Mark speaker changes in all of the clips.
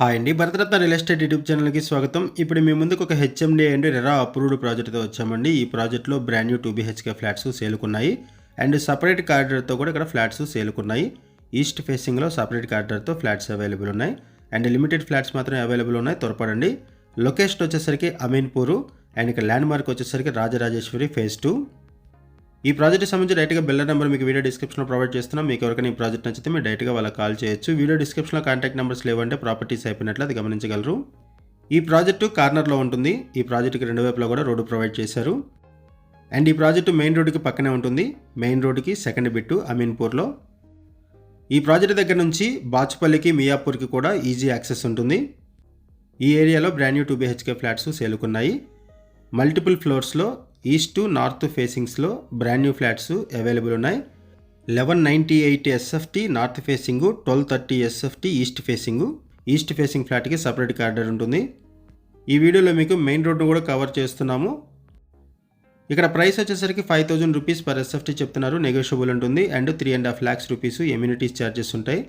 Speaker 1: Hi అండి. Bharat Ratna real estate YouTube ఛానల్‌కి స్వాగతం. ఇప్పుడు మీ ముందుకు ఒక హెచ్ఎండీ అండ్ రెరా అప్రూవ్డ్ ప్రాజెక్ట్‌తో వచ్చామండి. ఈ ప్రాజెక్ట్‌లో బ్రాండ్ న్యూ 2 బీహెచ్‌కే ఫ్లాట్స్ సేల్‌కున్నాయి. అండ్ సెపరేట్ కారిడార్‌తో కూడా ఇక్కడ ఫ్లాట్స్ సేల్‌కున్నాయి. ఈస్ట్ ఫేసింగ్‌లో సెపరేట్ కారిడార్‌తో ఫ్లాట్స్ అవైలబుల్ ఉన్నాయి. అండ్ లిమిటెడ్ ఫ్లాట్స్ మాత్రమే అవైలబుల్ ఉన్నాయి. త్వరపడండి. లొకేషన్ వచ్చేసరికి అమీన్పూర్ అండ్ ఇక్కడ ల్యాండ్ మార్క్ వచ్చేసరికి రాజరాజేశ్వరి ఫేజ్ 2. ఈ ప్రాజెక్ట్కి సంబంధించి డైరెక్ట్గా బిల్డర్ నెంబర్ మీకు వీడియో డిస్క్రిప్షన్లో ప్రొవైడ్ చేస్తున్నాం. మీకు ఎవరికైనా ఈ ప్రాజెక్ట్ నచ్చితే మీరు డైరెక్ట్గా వాళ్ళకి కాల్ చేయొచ్చు. వీడియో డిస్క్రిప్షన్లో కాంటాక్ట్ నెంబర్స్ లేవంటే ప్రాపర్టీస్ అయిపోయినట్లు అది గమనించగలరు. ఈ ప్రాజెక్టు కార్నర్లో ఉంటుంది. ఈ ప్రాజెక్టుకి రెండు వైపులా కూడా రోడ్డు ప్రొవైడ్ చేశారు. అండ్ ఈ ప్రాజెక్టు మెయిన్ రోడ్డుకి పక్కనే ఉంటుంది. మెయిన్ రోడ్డుకి సెకండ్ బిట్టు అమీన్పూర్లో. ఈ ప్రాజెక్టు దగ్గర నుంచి బాచుపల్లికి మియాపూర్కి కూడా ఈజీ యాక్సెస్ ఉంటుంది. ఈ ఏరియాలో బ్రాండ్ న్యూ 2 బీహెచ్కే ఫ్లాట్స్ సేలుకున్నాయి. మల్టిపుల్ ఫ్లోర్స్లో ఈస్ట్ నార్త్ ఫేసింగ్స్లో బ్రాండ్ న్యూ ఫ్లాట్స్ అవైలబుల్ ఉన్నాయి. 1198 SFT north facing, 1230 SFT east facing. East facing ఫ్లాట్కి సపరేట్ కారిడార్ ఉంటుంది. ఈ వీడియోలో మీకు మెయిన్ రోడ్ను కూడా కవర్ చేస్తున్నాము. ఇక్కడ ప్రైస్ వచ్చేసరికి 5000 రూపీస్ పర్ ఎస్ఎఫ్టీ చెప్తున్నారు. నెగోషియబుల్ ఉంటుంది. And 3.5 lakhs rupees amenities charges ఉంటాయి.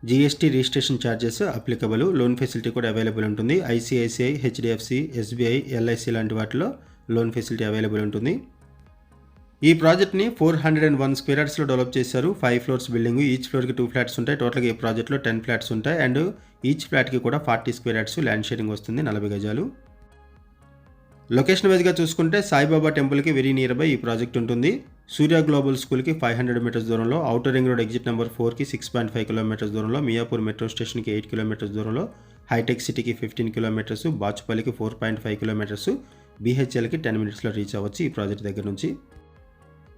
Speaker 1: GST registration charges applicable. Loan facility కూడా అవైలబుల్ ఉంటుంది. ఐసిఐసిఐ, హెచ్డిఎఫ్సి, ఎస్బీఐ, ఎల్ఐసి లాంటి వాటిలో లోన్ ఫెసిలిటీ అవైలబుల్ ఉంటుంది. ఈ ప్రాజెక్ట్ని 401 స్క్వేర్ యార్డ్స్లో డెవలప్ చేశారు. 5 floors బిల్డింగ్. ఈచ్ ఫ్లోర్కి 2 flats ఉంటాయి. టోటల్గా ఈ ప్రాజెక్ట్లో 10 flats ఉంటాయి. అండ్ ఈచ్ ఫ్లాట్కి కూడా 40 స్క్వేర్ యార్డ్స్ ల్యాండ్ షేరింగ్ వస్తుంది, 40 గజాలు. లొకేషన్ వైజ్గా చూసుకుంటే సాయిబాబా టెంపుల్కి వెరీ నియర్ బై ఈ ప్రాజెక్ట్ ఉంటుంది. సూర్య గ్లోబల్ స్కూల్కి 500 మీటర్స్ దూరంలో, outer ring road exit number 4కి 6.5 కిలోమీటర్స్ దూరంలో, మియాపూర్ మెట్రో స్టేషన్కి 8 kilometers దూరంలో, హైటెక్ సిటీకి 15 kilometers, బాచుపల్లికి 4.5 kilometers, బీహెచ్ఎల్కి 10 minutesలో రీచ్ అవ్వచ్చు ఈ ప్రాజెక్ట్ దగ్గర నుంచి.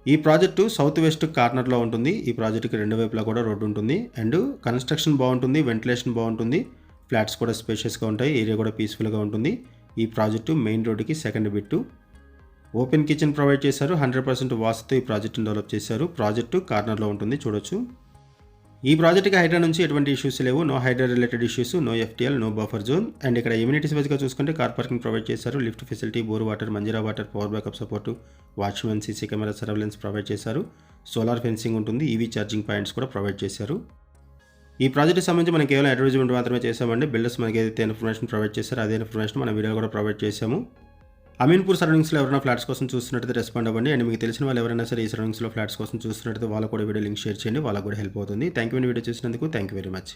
Speaker 1: ఈ ప్రాజెక్టు సౌత్ వెస్ట్ కార్నర్లో ఉంటుంది. ఈ ప్రాజెక్టుకి రెండు వైపులా కూడా రోడ్డు ఉంటుంది. అండ్ కన్స్ట్రక్షన్ బాగుంటుంది, వెంటిలేషన్ బాగుంటుంది, ఫ్లాట్స్ కూడా స్పేషియస్గా ఉంటాయి, ఏరియా కూడా పీస్ఫుల్గా ఉంటుంది. ఈ ప్రాజెక్టు మెయిన్ రోడ్డుకి second bit. Open kitchen provide చేశారు. 100% వాస్తుతో ఈ ప్రాజెక్టును డెవలప్ చేశారు. ప్రాజెక్టు కార్నర్లో ఉంటుంది, చూడొచ్చు. ఈ ప్రాజెక్ట్కి హైడ్రా నుంచి ఎటువంటి ఇష్యూస్ లేవు. No HYDRAA related issues, no FTL, no buffer zone. And ఇక్కడ ఎమ్యూనిటీస్ వైజ్గా చూసుకుంటే కార్ పార్కింగ్ ప్రొవైడ్ చేశారు. Lift facility, bore water, Manjira water, power backup support, watchman, CC camera surveillance provide చేశారు. సోలార్ ఫెన్సింగ్ ఉంటుంది. ఈవీ ఛార్జింగ్ పాయింట్స్ కూడా provide చేశారు. ఈ ప్రాజెక్ట్కి సంబంధించి మనం కేవలం అడ్వర్టైజ్మెంట్ మాత్రమే చేసామండి. బిల్డర్స్ మనకి ఏదైతే ఇన్ఫర్మేషన్ ప్రొవైడ్ చేశారో అదే ఇన్ఫర్మేషన్ మన వీడియోలో కూడా ప్రొవైడ్ చేశాము. అమీన్పూర్ సరౌండింగ్స్లో ఎవరైనా ఫ్లాట్స్ కోసం చూస్తున్నట్టయితే రెస్పాండ్ అవ్వండి. అండ్ మీకు తెలిసిన వాళ్ళు ఎవరైనా సరే ఈ సరౌండింగ్స్లో ఫ్లాట్స్ కోసం చూస్తున్నట్టయితే వాళ్ళకు కూడా వీడియో లింక్ షేర్ చేయండి, వాళ్ళకు కూడా హెల్ప్ అవుతుంది. థ్యాంక్ యూ వీడియో చూసినందుకు. Thank you very much.